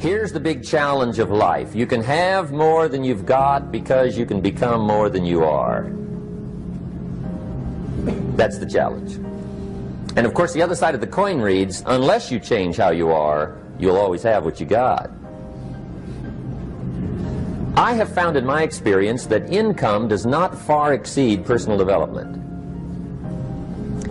Here's the big challenge of life. You can have more than you've got because you can become more than you are. That's the challenge. And of course the other side of the coin reads, unless you change how you are, you'll always have what you got. I have found in my experience that income does not far exceed personal development.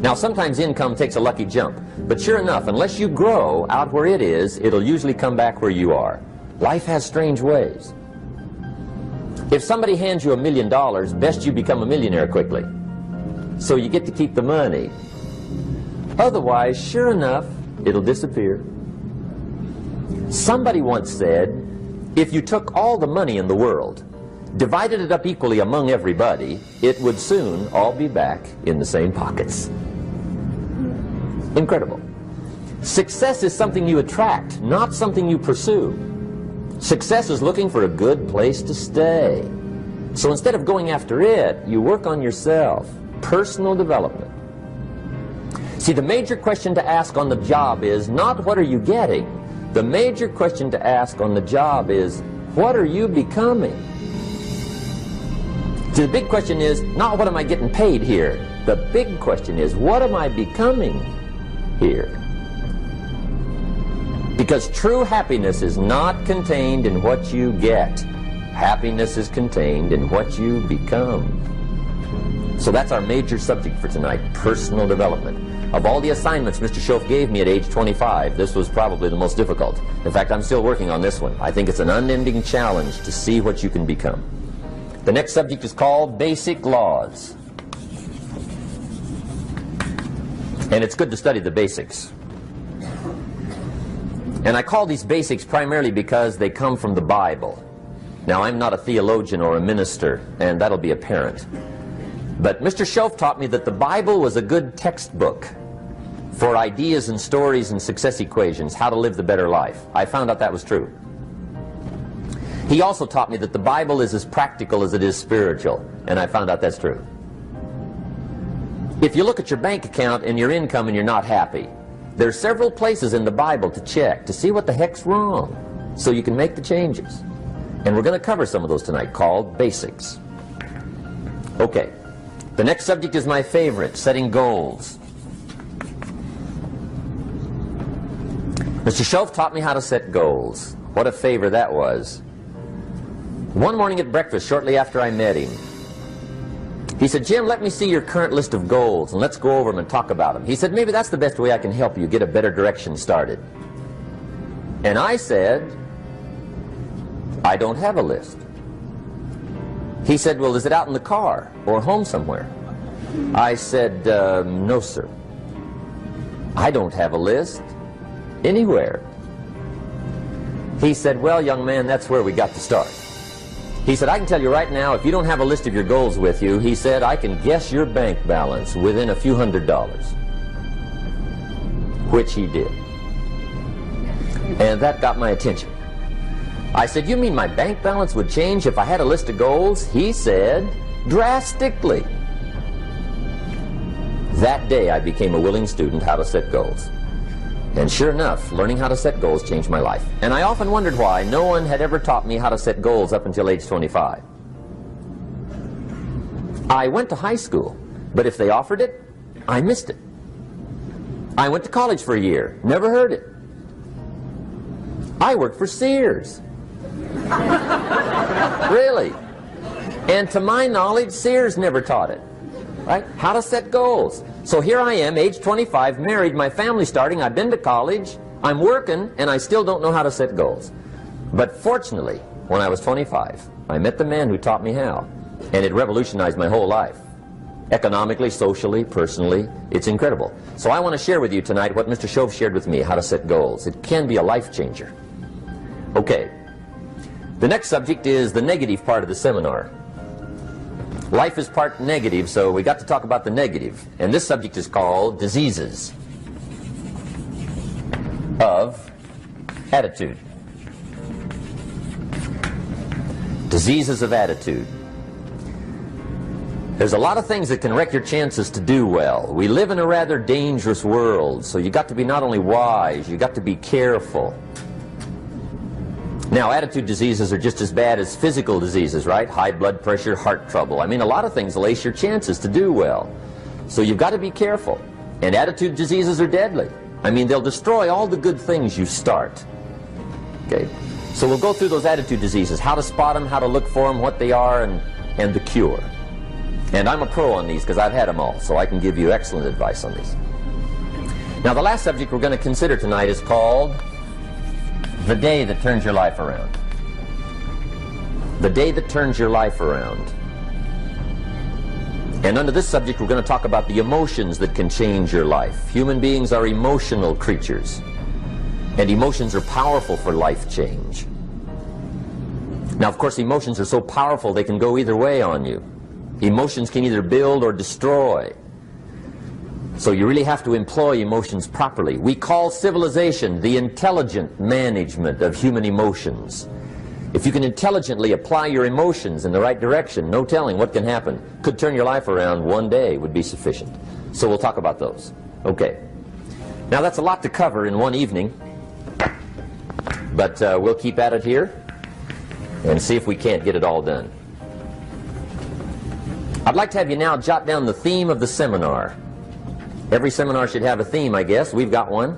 Now sometimes income takes a lucky jump, but sure enough, unless you grow out where it is, it'll usually come back where you are. Life has strange ways. If somebody hands you $1 million, best you become a millionaire quickly, so you get to keep the money. Otherwise, sure enough, it'll disappear. Somebody once said, if you took all the money in the world, divided it up equally among everybody, it would soon all be back in the same pockets. Incredible. Success is something you attract, not something you pursue. Success is looking for a good place to stay. So instead of going after it, you work on yourself. Personal development. See, the major question to ask on the job is not what are you getting? The major question to ask on the job is what are you becoming? See, the big question is not what am I getting paid here? The big question is what am I becoming here? Because true happiness is not contained in what you get. Happiness is contained in what you become. So that's our major subject for tonight, personal development. Of all the assignments Mr. Schoaf gave me at age 25, this was probably the most difficult. In fact, I'm still working on this one. I think it's an unending challenge to see what you can become. The next subject is called Basic Laws. And it's good to study the basics. And I call these basics primarily because they come from the Bible. Now, I'm not a theologian or a minister, and that'll be apparent. But Mr. Schoaf taught me that the Bible was a good textbook for ideas and stories and success equations, how to live the better life. I found out that was true. He also taught me that the Bible is as practical as it is spiritual, and I found out that's true. If you look at your bank account and your income and you're not happy, there are several places in the Bible to check to see what the heck's wrong so you can make the changes. And we're going to cover some of those tonight, called basics. Okay. The next subject is my favorite, setting goals. Mr. Schoaf taught me how to set goals. What a favor that was. One morning at breakfast, shortly after I met him, he said, Jim, let me see your current list of goals, and let's go over them and talk about them. He said, maybe that's the best way I can help you get a better direction started. And I said, I don't have a list. He said, well, is it out in the car or home somewhere? I said, no, sir. I don't have a list anywhere. He said, well, young man, that's where we got to start. He said, I can tell you right now, if you don't have a list of your goals with you, he said, I can guess your bank balance within a few $100s. Which he did. And that got my attention. I said, you mean my bank balance would change if I had a list of goals? He said, drastically. That day I became a willing student how to set goals. And sure enough, learning how to set goals changed my life. And I often wondered why no one had ever taught me how to set goals up until age 25. I went to high school, but if they offered it, I missed it. I went to college for a year, never heard it. I worked for Sears. Really? And to my knowledge, Sears never taught it. Right? How to set goals. So here I am, age 25, married, my family's starting, I've been to college, I'm working, and I still don't know how to set goals. But fortunately, when I was 25, I met the man who taught me how, and it revolutionized my whole life. Economically, socially, personally, it's incredible. So I want to share with you tonight what Mr. Schoaf shared with me, how to set goals. It can be a life changer. Okay. The next subject is the negative part of the seminar. Life is part negative, so we got to talk about the negative. And this subject is called diseases of attitude. Diseases of attitude. There's a lot of things that can wreck your chances to do well. We live in a rather dangerous world, so you got to be not only wise, you got to be careful. Now, attitude diseases are just as bad as physical diseases, right? High blood pressure, heart trouble. I mean, a lot of things lace your chances to do well. So you've got to be careful. And attitude diseases are deadly. I mean, they'll destroy all the good things you start. Okay? So we'll go through those attitude diseases, how to spot them, how to look for them, what they are, and the cure. And I'm a pro on these because I've had them all, so I can give you excellent advice on these. Now, the last subject we're going to consider tonight is called the day that turns your life around. The day that turns your life around. And under this subject, we're going to talk about the emotions that can change your life. Human beings are emotional creatures, and emotions are powerful for life change. Now, of course, emotions are so powerful they can go either way on you. Emotions can either build or destroy. So you really have to employ emotions properly. We call civilization the intelligent management of human emotions. If you can intelligently apply your emotions in the right direction, no telling what can happen. Could turn your life around one day would be sufficient. So we'll talk about those. Okay. Now that's a lot to cover in one evening, but we'll keep at it here and see if we can't get it all done. I'd like to have you now jot down the theme of the seminar. Every seminar should have a theme, I guess. We've got one.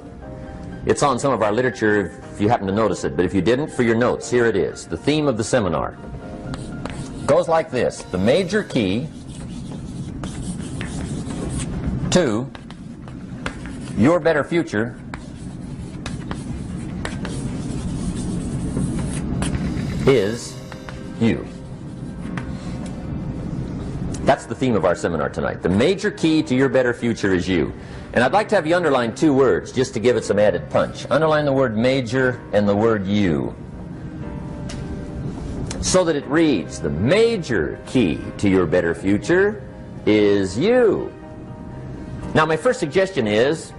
It's on some of our literature if you happen to notice it, but if you didn't, for your notes, here it is. The theme of the seminar goes like this: the major key to your better future is you. That's the theme of our seminar tonight. The major key to your better future is you. And I'd like to have you underline two words just to give it some added punch. Underline the word major and the word you, so that it reads, the major key to your better future is you. Now, my first suggestion is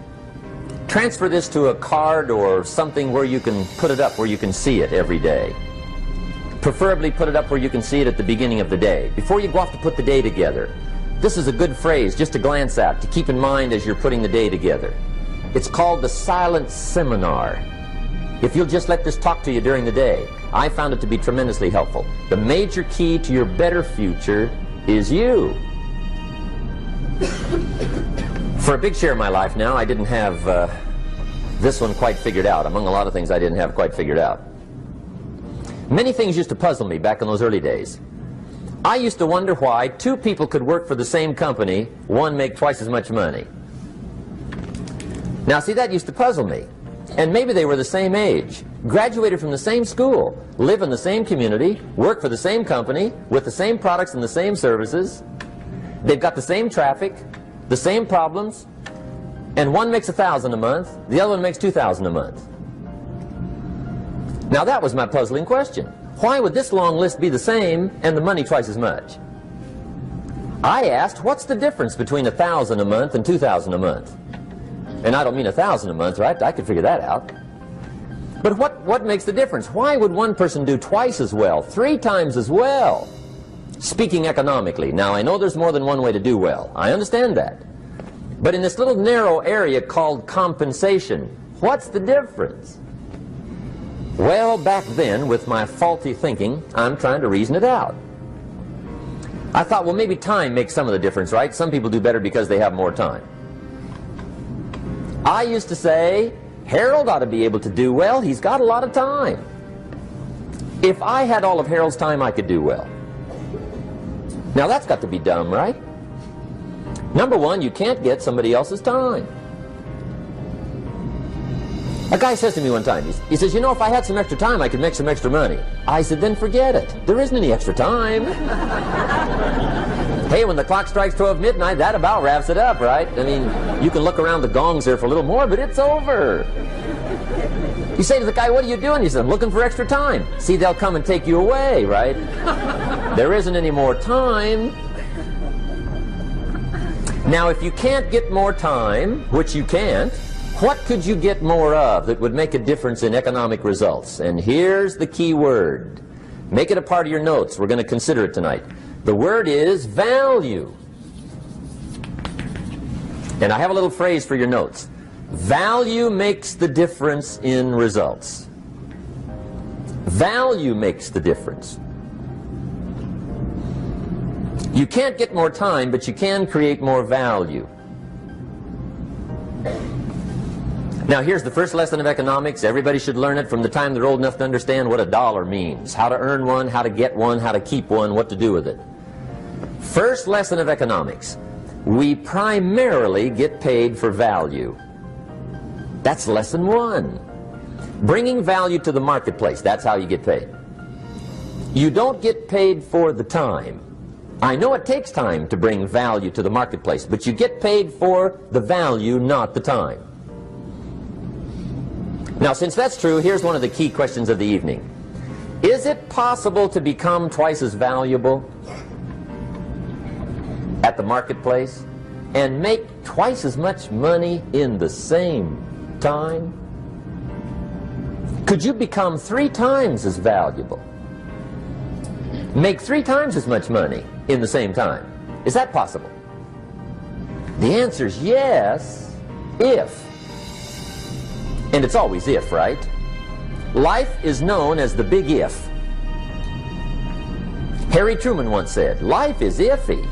transfer this to a card or something where you can put it up, where you can see it every day. Preferably put it up where you can see it at the beginning of the day, before you go off to put the day together. This is a good phrase just to glance at, to keep in mind as you're putting the day together. It's called the silent seminar. If you'll just let this talk to you during the day, I found it to be tremendously helpful. The major key to your better future is you. For a big share of my life now, I didn't have this one quite figured out. Among a lot of things I didn't have quite figured out. Many things used to puzzle me back in those early days. I used to wonder why two people could work for the same company, one make twice as much money. Now, see, that used to puzzle me. And maybe they were the same age, graduated from the same school, live in the same community, work for the same company, with the same products and the same services. They've got the same traffic, the same problems, and one makes $1,000 a month, the other one makes $2,000 a month. Now that was my puzzling question. Why would this long list be the same and the money twice as much? I asked, what's the difference between $1,000 a month and $2,000 a month? And I don't mean $1,000 a month, right? I could figure that out. But what makes the difference? Why would one person do twice as well, 3 times as well? Speaking economically. Now, I know there's more than one way to do well. I understand that. But in this little narrow area called compensation, what's the difference? Well, back then, with my faulty thinking, I'm trying to reason it out. I thought, well, maybe time makes some of the difference, right? Some people do better because they have more time. I used to say, Harold ought to be able to do well. He's got a lot of time. If I had all of Harold's time, I could do well. Now, that's got to be dumb, right? Number one, you can't get somebody else's time. A guy says to me one time, he says, you know, if I had some extra time, I could make some extra money. I said, then forget it. There isn't any extra time. Hey, when the clock strikes 12 midnight, that about wraps it up, right? I mean, you can look around the gongs there for a little more, but it's over. You say to the guy, what are you doing? He says, I'm looking for extra time. See, they'll come and take you away, right? There isn't any more time. Now, if you can't get more time, which you can't, what could you get more of that would make a difference in economic results? And here's the key word. Make it a part of your notes. We're going to consider it tonight. The word is value. And I have a little phrase for your notes. Value makes the difference in results. Value makes the difference. You can't get more time, but you can create more value. Now here's the first lesson of economics. Everybody should learn it from the time they're old enough to understand what a dollar means, how to earn one, how to get one, how to keep one, what to do with it. First lesson of economics. We primarily get paid for value. That's lesson one. Bringing value to the marketplace, that's how you get paid. You don't get paid for the time. I know it takes time to bring value to the marketplace, but you get paid for the value, not the time. Now, since that's true, here's one of the key questions of the evening. Is it possible to become twice as valuable at the marketplace and make twice as much money in the same time? Could you become 3 times as valuable? Make 3 times as much money in the same time? Is that possible? The answer is yes, if. And it's always if, right? Life is known as the big if. Harry Truman once said, life is iffy.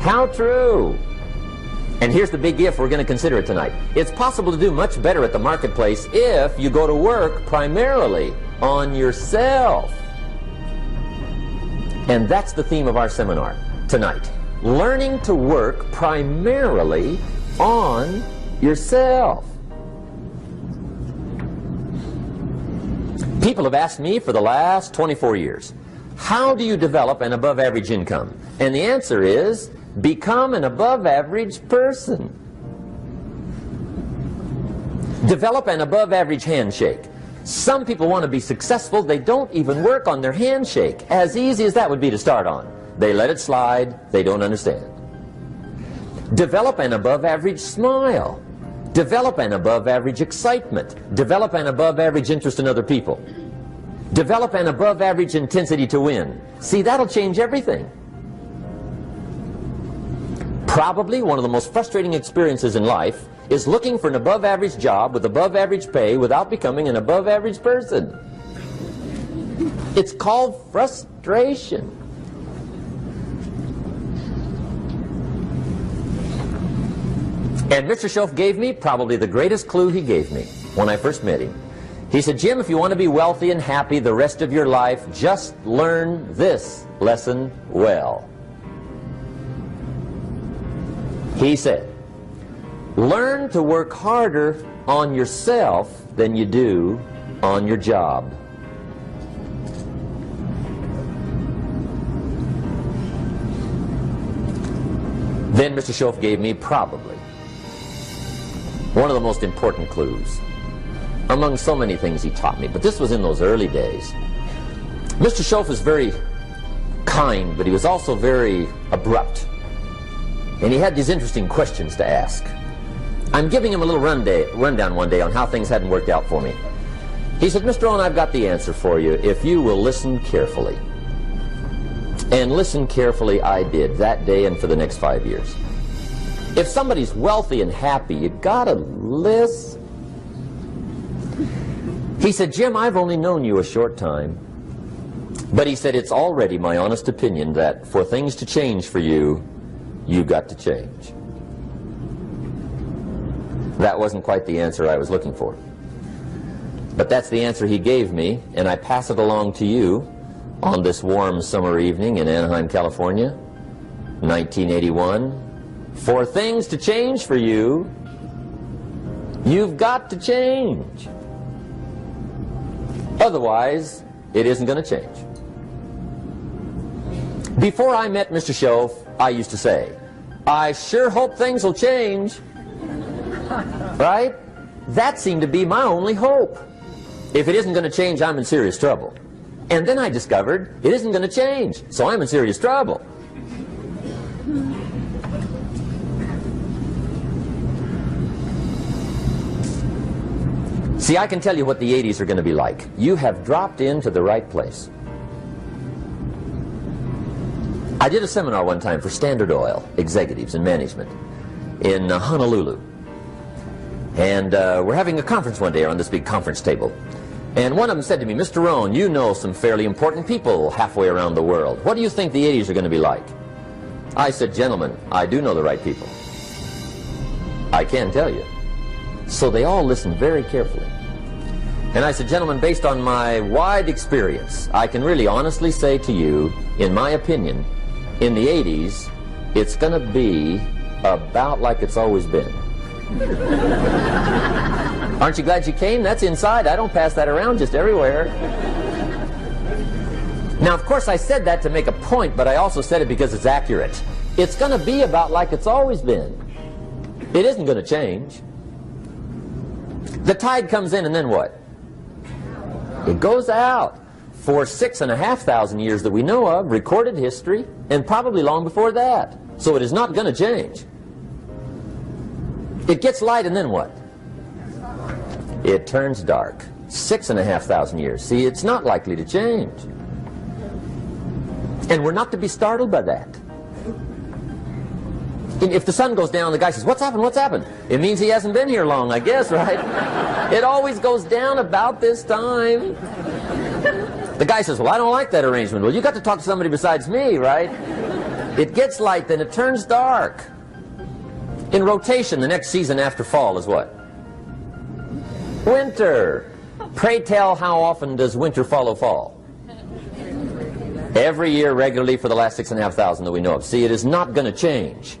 How true. And here's the big if we're going to consider it tonight. It's possible to do much better at the marketplace if you go to work primarily on yourself. And that's the theme of our seminar tonight. Learning to work primarily on yourself. People have asked me for the last 24 years, how do you develop an above-average income? And the answer is, become an above-average person. Develop an above-average handshake. Some people want to be successful, they don't even work on their handshake. As easy as that would be to start on. They let it slide, they don't understand. Develop an above-average smile. Develop an above-average excitement. Develop an above-average interest in other people. Develop an above-average intensity to win. See, that'll change everything. Probably one of the most frustrating experiences in life is looking for an above-average job with above-average pay without becoming an above-average person. It's called frustration. And Mr. Schoaf gave me probably the greatest clue he gave me when I first met him. He said, Jim, if you want to be wealthy and happy the rest of your life, just learn this lesson well. He said, learn to work harder on yourself than you do on your job. Then Mr. Schoaf gave me probably one of the most important clues among so many things he taught me, but this was in those early days. Mr. Schoaf was very kind, but he was also very abrupt. And he had these interesting questions to ask. I'm giving him a little rundown one day on how things hadn't worked out for me. He said, Mr. Owen, I've got the answer for you if you will listen carefully. And listen carefully I did that day and for the next 5 years. If somebody's wealthy and happy, you gotta listen. He said, Jim, I've only known you a short time. But he said, it's already my honest opinion that for things to change for you, you've got to change. That wasn't quite the answer I was looking for. But that's the answer he gave me, and I pass it along to you on this warm summer evening in Anaheim, California, 1981. For things to change for you, you've got to change. Otherwise, it isn't going to change. Before I met Mr. Schoaf, I used to say, I sure hope things will change. Right? That seemed to be my only hope. If it isn't going to change, I'm in serious trouble. And then I discovered it isn't going to change, so I'm in serious trouble. See, I can tell you what the 80s are going to be like. You have dropped into the right place. I did a seminar one time for Standard Oil executives and management in Honolulu. And we're having a conference one day on this big conference table. And one of them said to me, Mr. Rohn, you know some fairly important people halfway around the world. What do you think the 80s are going to be like? I said, gentlemen, I do know the right people. I can tell you. So they all listened very carefully. And I said, gentlemen, based on my wide experience, I can really honestly say to you, in my opinion, in the 80s, it's going to be about like it's always been. Aren't you glad you came? That's inside. I don't pass that around just everywhere. Now, of course, I said that to make a point, but I also said it because it's accurate. It's going to be about like it's always been. It isn't going to change. The tide comes in, and then what? It goes out. For 6,500 years that we know of, recorded history, and probably long before that. So it is not going to change. It gets light, and then what? It turns dark. 6,500 years. See, it's not likely to change. And we're not to be startled by that. If the sun goes down, the guy says, what's happened, what's happened? It means he hasn't been here long, I guess, right? It always goes down about this time. The guy says, well, I don't like that arrangement. Well, you got to talk to somebody besides me, right? It gets light, then it turns dark. In rotation, the next season after fall is what? Winter. Pray tell, how often does winter follow fall? Every year regularly for the last 6,500 that we know of. See, it is not going to change.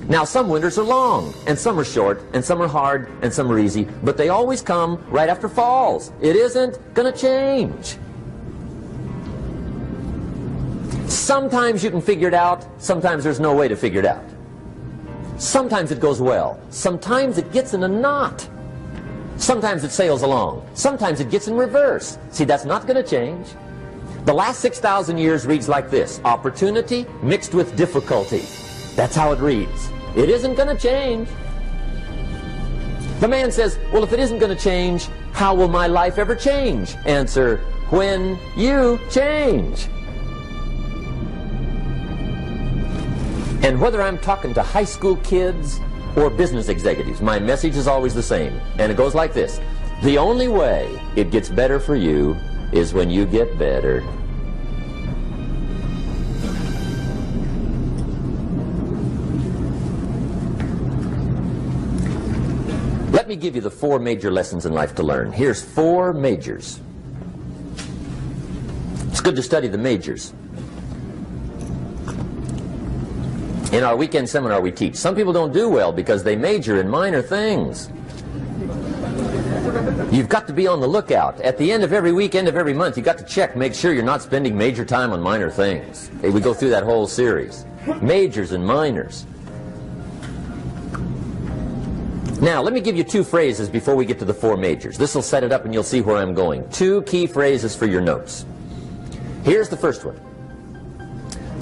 Now, some winters are long, and some are short, and some are hard, and some are easy, but they always come right after falls. It isn't going to change. Sometimes you can figure it out, sometimes there's no way to figure it out. Sometimes it goes well, sometimes it gets in a knot. Sometimes it sails along, sometimes it gets in reverse. See, that's not going to change. The last 6,000 years reads like this: opportunity mixed with difficulty. That's how it reads. It isn't going to change. The man says, well, if it isn't going to change, how will my life ever change? Answer, when you change. And whether I'm talking to high school kids or business executives, my message is always the same. And it goes like this: the only way it gets better for you is when you get better. Let me give you the 4 major lessons in life to learn. Here's 4 majors. It's good to study the majors. In our weekend seminar we teach. Some people don't do well because they major in minor things. You've got to be on the lookout. At the end of every week, end of every month, you've got to check, make sure you're not spending major time on minor things. Okay, we go through that whole series. Majors and minors. Now, let me give you 2 phrases before we get to the 4 majors. This will set it up and you'll see where I'm going. 2 key phrases for your notes. Here's the first one.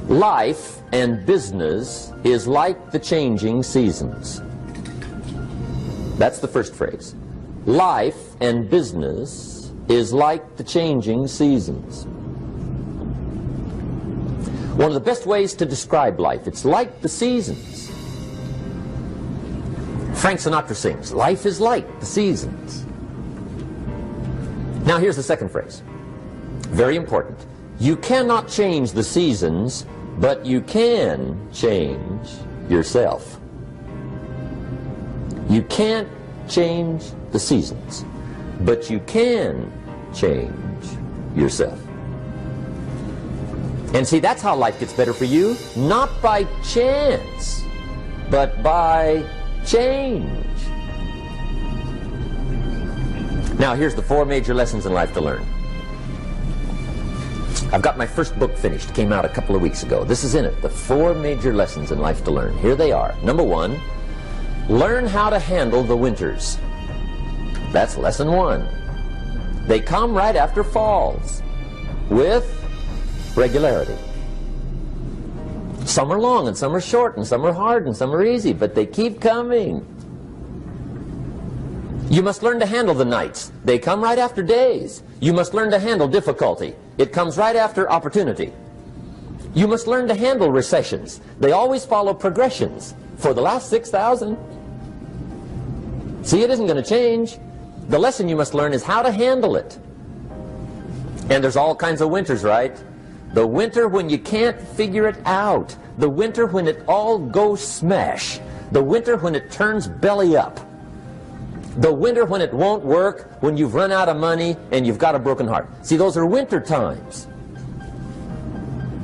Life and business is like the changing seasons. That's the first phrase. Life and business is like the changing seasons. One of the best ways to describe life, it's like the seasons. Frank Sinatra sings, life is like the seasons. Now here's the second phrase. Very important. You cannot change the seasons, but you can change yourself. You can't change the seasons, but you can change yourself. And see, that's how life gets better for you, not by chance, but by change. Now here's the 4 major lessons in life to learn. I've got my first book finished. Came out a couple of weeks ago. This is in it. The 4 major lessons in life to learn. Here they are. Number 1, learn how to handle the winters. That's lesson 1. They come right after falls with regularity. Some are long and some are short and some are hard and some are easy, but they keep coming. You must learn to handle the nights. They come right after days. You must learn to handle difficulty. It comes right after opportunity. You must learn to handle recessions. They always follow progressions. For the last 6,000. See, it isn't going to change. The lesson you must learn is how to handle it. And there's all kinds of winters, right? The winter when you can't figure it out. The winter when it all goes smash. The winter when it turns belly up. The winter when it won't work, when you've run out of money and you've got a broken heart. See, those are winter times.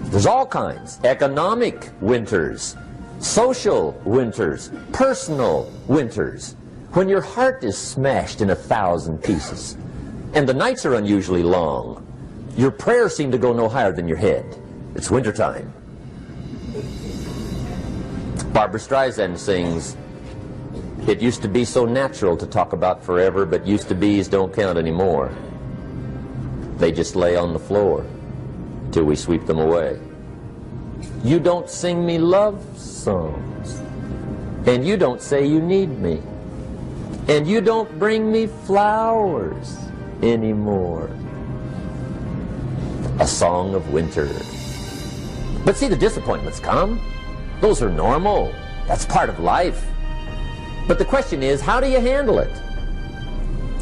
There's all kinds. Economic winters, social winters, personal winters. When your heart is smashed in 1,000 pieces and the nights are unusually long, your prayers seem to go no higher than your head. It's wintertime. Barbra Streisand sings, "It used to be so natural to talk about forever, but used to be's don't count anymore. They just lay on the floor till we sweep them away. You don't sing me love songs, and you don't say you need me, and you don't bring me flowers anymore." A song of winter. But see, the disappointments come. Those are normal. That's part of life. But the question is, how do you handle it?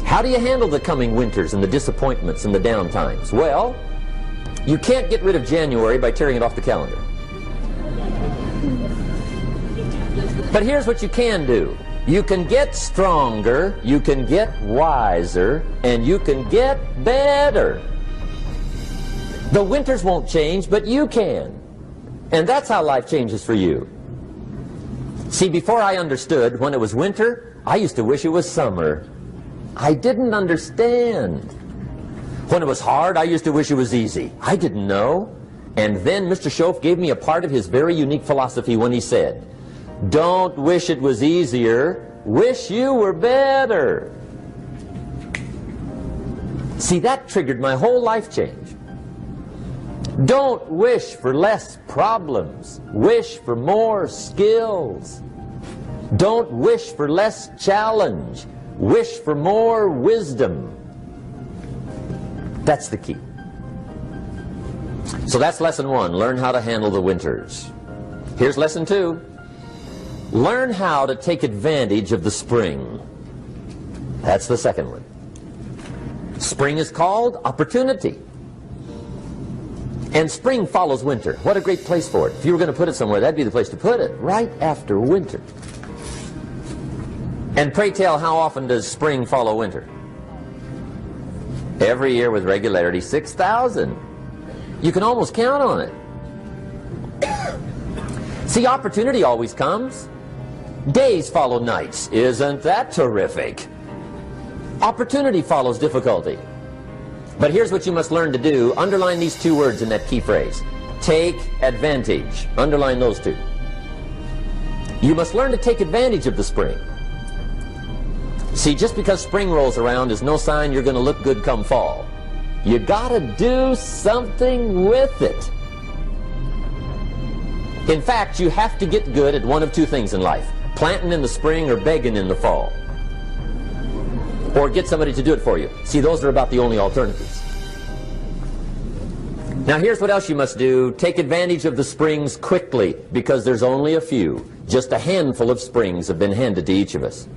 How do you handle the coming winters and the disappointments and the down times? Well, you can't get rid of January by tearing it off the calendar. But here's what you can do. You can get stronger, you can get wiser, and you can get better. The winters won't change, but you can. And that's how life changes for you. See, before I understood, when it was winter, I used to wish it was summer. I didn't understand. When it was hard, I used to wish it was easy. I didn't know. And then Mr. Schoaf gave me a part of his very unique philosophy when he said, "Don't wish it was easier, wish you were better." See, that triggered my whole life change. Don't wish for less problems. Wish for more skills. Don't wish for less challenge. Wish for more wisdom. That's the key. So that's lesson 1. Learn how to handle the winters. Here's lesson 2. Learn how to take advantage of the spring. That's the second one. Spring is called opportunity. And spring follows winter. What a great place for it. If you were going to put it somewhere, that'd be the place to put it, right after winter. And pray tell, how often does spring follow winter? Every year with regularity, 6,000. You can almost count on it. See, opportunity always comes. Days follow nights. Isn't that terrific? Opportunity follows difficulty. But here's what you must learn to do. Underline these 2 words in that key phrase. Take advantage. Underline those 2. You must learn to take advantage of the spring. See, just because spring rolls around is no sign you're going to look good come fall. You got to do something with it. In fact, you have to get good at one of 2 things in life. Planting in the spring or begging in the fall. Or get somebody to do it for you. See, those are about the only alternatives. Now here's what else you must do. Take advantage of the springs quickly, because there's only a few. Just a handful of springs have been handed to each of us.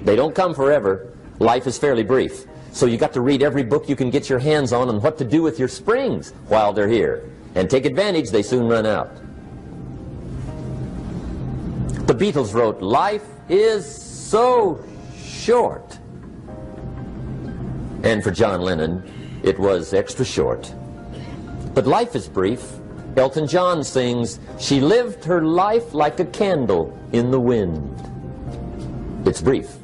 They don't come forever. Life is fairly brief. So you got to read every book you can get your hands on what to do with your springs while they're here. And take advantage, they soon run out. The Beatles wrote, "Life is so short." And for John Lennon, it was extra short. But life is brief. Elton John sings, "She lived her life like a candle in the wind." It's brief.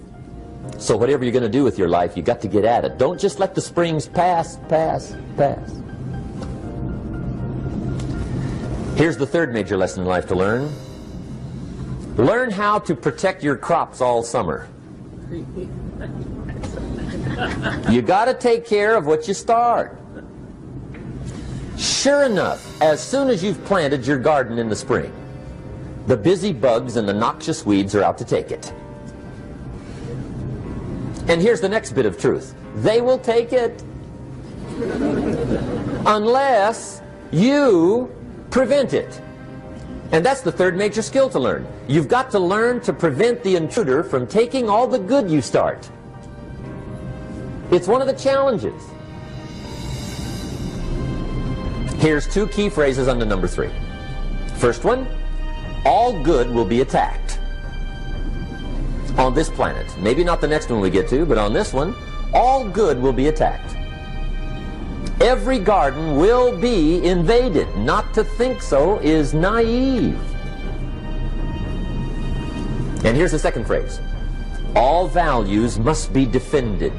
So whatever you're going to do with your life, you got to get at it. Don't just let the springs pass. Here's the third major lesson in life to learn. Learn how to protect your crops all summer. You got to take care of what you start. Sure enough, as soon as you've planted your garden in the spring, the busy bugs and the noxious weeds are out to take it. And here's the next bit of truth. They will take it unless you prevent it. And that's the third major skill to learn. You've got to learn to prevent the intruder from taking all the good you start. It's one of the challenges. Here's two key phrases under number 3. First one, all good will be attacked on this planet. Maybe not the next one we get to, but on this one, all good will be attacked. Every garden will be invaded. Not to think so is naive. And here's the second phrase. All values must be defended.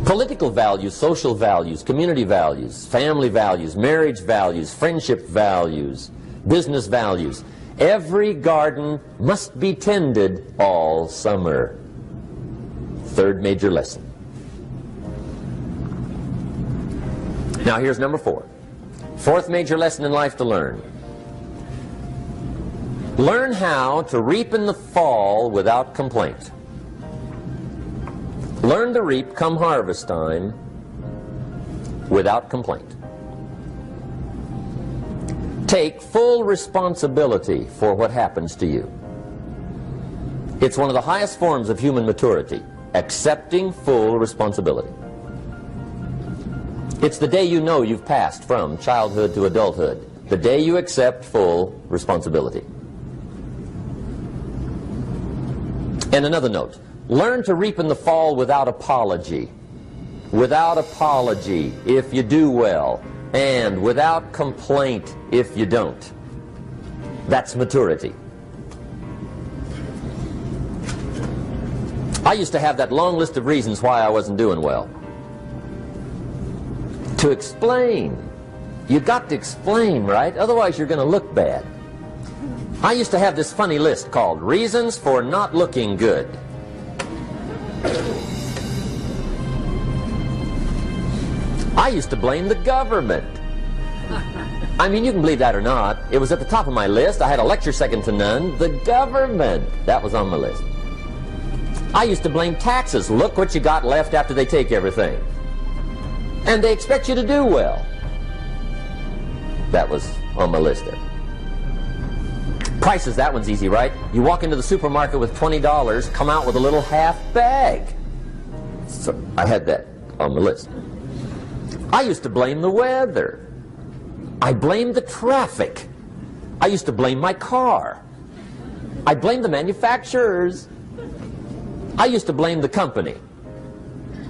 Political values, social values, community values, family values, marriage values, friendship values, business values. Every garden must be tended all summer. Third major lesson. Now here's number 4. Fourth major lesson in life to learn. Learn how to reap in the fall without complaint. Learn to reap come harvest time without complaint. Take full responsibility for what happens to you. It's one of the highest forms of human maturity, accepting full responsibility. It's the day you know you've passed from childhood to adulthood, the day you accept full responsibility. And another note, learn to reap in the fall without apology. Without apology if you do well, and without complaint if you don't. That's maturity. I used to have that long list of reasons why I wasn't doing well. To explain. You got to explain, right? Otherwise you're going to look bad. I used to have this funny list called Reasons for Not Looking Good. I used to blame the government. I mean, you can believe that or not. It was at the top of my list. I had a lecture second to none. The government. That was on my list. I used to blame taxes. Look what you got left after they take everything. And they expect you to do well. That was on my list there. Prices, that one's easy, right? You walk into the supermarket with $20, come out with a little half bag. So I had that on the list. I used to blame the weather. I blamed the traffic. I used to blame my car. I blamed the manufacturers. I used to blame the company.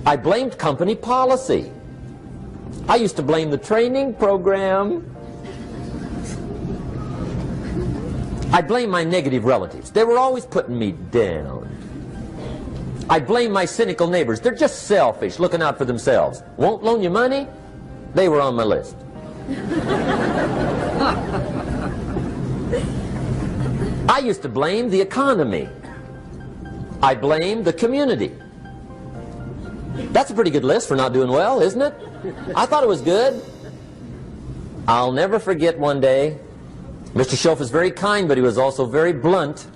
I blamed company policy. I used to blame the training program. I blame my negative relatives. They were always putting me down. I blame my cynical neighbors. They're just selfish, looking out for themselves. Won't loan you money? They were on my list. I used to blame the economy. I blamed the community. That's a pretty good list for not doing well, isn't it? I thought it was good. I'll never forget one day, Mr. Schoaf was very kind, but he was also very blunt,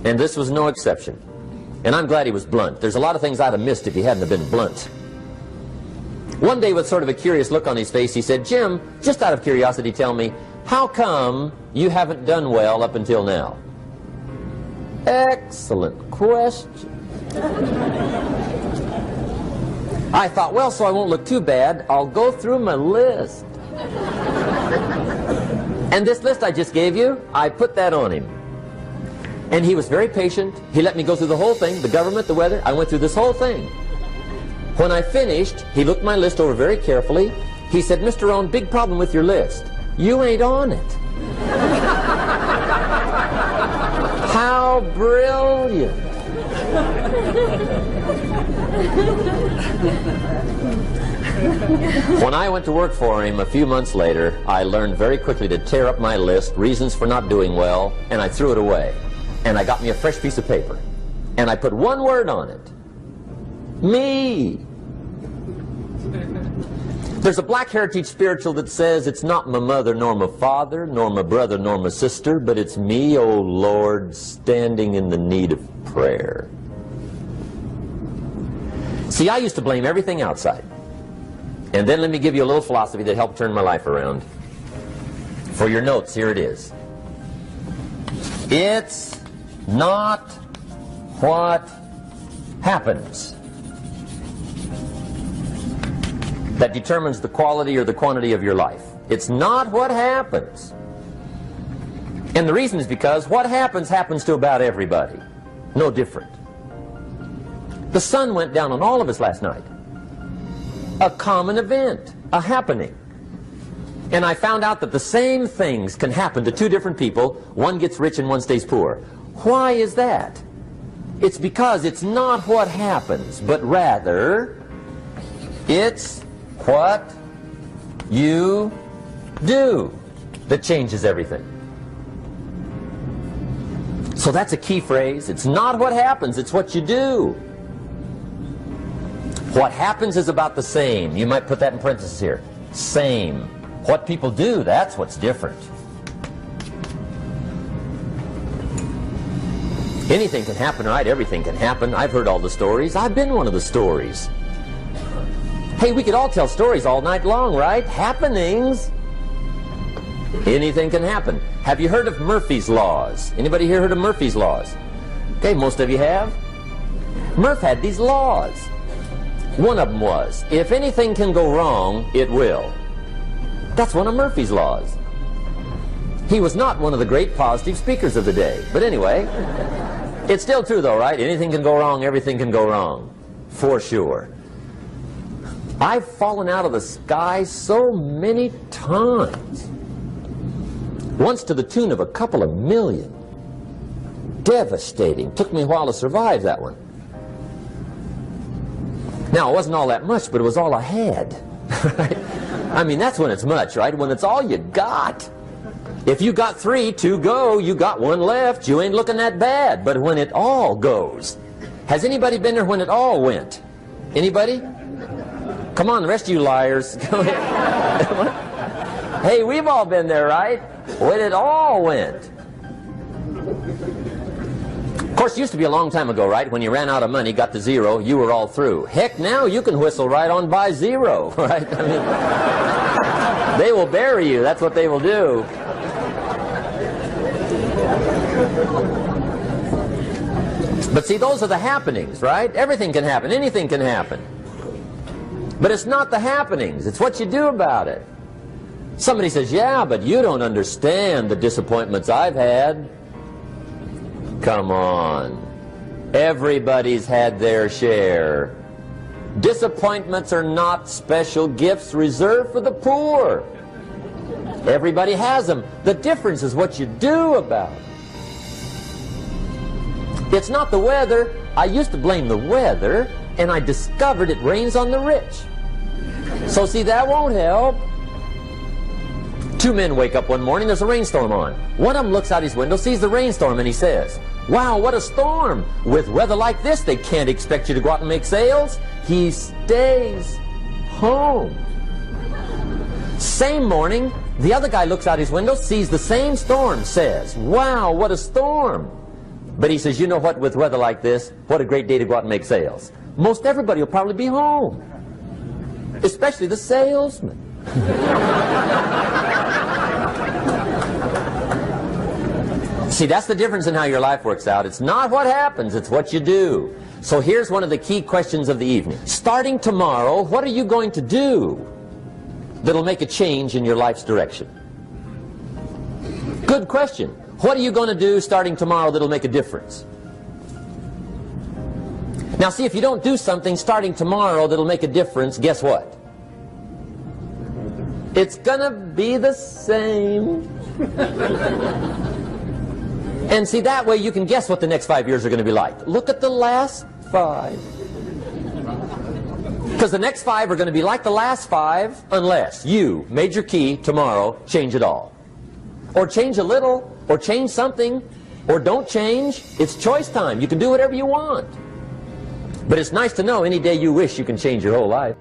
and this was no exception. And I'm glad he was blunt. There's a lot of things I'd have missed if he hadn't have been blunt. One day, with sort of a curious look on his face, he said, "Jim, just out of curiosity, tell me, how come you haven't done well up until now?" Excellent question. I thought, well, so I won't look too bad, I'll go through my list. And this list I just gave you, I put that on him. And he was very patient. He let me go through the whole thing, the government, the weather. I went through this whole thing. When I finished, he looked my list over very carefully. He said, "Mr. Rohn, big problem with your list. You ain't on it." How brilliant. When I went to work for him a few months later, I learned very quickly to tear up my list, reasons for not doing well, and I threw it away. And I got me a fresh piece of paper. And I put one word on it. Me. There's a Black Heritage spiritual that says, "It's not my mother nor my father, nor my brother nor my sister, but it's me, oh Lord, standing in the need of prayer." See, I used to blame everything outside. And then let me give you a little philosophy that helped turn my life around. For your notes, here it is. It's not what happens that determines the quality or the quantity of your life. It's not what happens. And the reason is because what happens to about everybody. No different. The sun went down on all of us last night. A common event, a happening. And I found out that the same things can happen to two different people. One gets rich and one stays poor. Why is that? It's because it's not what happens, but rather it's what you do that changes everything. So that's a key phrase. It's not what happens, it's what you do. What happens is about the same. You might put that in parentheses here. Same. What people do, that's what's different. Anything can happen, right? Everything can happen. I've heard all the stories. I've been one of the stories. Hey, we could all tell stories all night long, right? Happenings. Anything can happen. Have you heard of Murphy's Laws? Anybody here heard of Murphy's Laws? Okay, most of you have. Murph had these laws. One of them was, if anything can go wrong, it will. That's one of Murphy's Laws. He was not one of the great positive speakers of the day. But anyway, it's still true though, right? Anything can go wrong, everything can go wrong. For sure. I've fallen out of the sky so many times. Once to the tune of a couple of million. Devastating. Took me a while to survive that one. Now, it wasn't all that much, but it was all I had. Right? I mean, that's when it's much, right? When it's all you got. If you got 3, 2 go, you got 1 left, you ain't looking that bad. But when it all goes. Has anybody been there when it all went? Anybody? Come on, the rest of you liars. Go ahead. Hey, we've all been there, right? When it all went. Of course, it used to be a long time ago, right? When you ran out of money, got to 0, you were all through. Heck, now you can whistle right on by 0, right? I mean, they will bury you. That's what they will do. But see, those are the happenings, right? Everything can happen. Anything can happen. But it's not the happenings. It's what you do about it. Somebody says, yeah, but you don't understand the disappointments I've had. Come on. Everybody's had their share. Disappointments are not special gifts reserved for the poor. Everybody has them. The difference is what you do about it. It's not the weather. I used to blame the weather, and I discovered it rains on the rich. So see, that won't help. 2 men wake up one morning, there's a rainstorm on. One of them looks out his window, sees the rainstorm, and he says, wow, what a storm. With weather like this, they can't expect you to go out and make sales. He stays home. Same morning, the other guy looks out his window, sees the same storm, says, wow, what a storm. But he says, you know what, with weather like this, what a great day to go out and make sales. Most everybody will probably be home. Especially the salesman. See, that's the difference in how your life works out. It's not what happens, it's what you do. So here's one of the key questions of the evening. Starting tomorrow, what are you going to do that'll make a change in your life's direction? Good question. What are you going to do starting tomorrow that'll make a difference? Now see, if you don't do something starting tomorrow that'll make a difference, guess what? It's gonna be the same. And see, that way you can guess what the next 5 years are going to be like. Look at the last 5. Because the next 5 are going to be like the last 5 unless you, major key, tomorrow, change it all. Or change a little, or change something, or don't change. It's choice time. You can do whatever you want. But it's nice to know any day you wish you can change your whole life.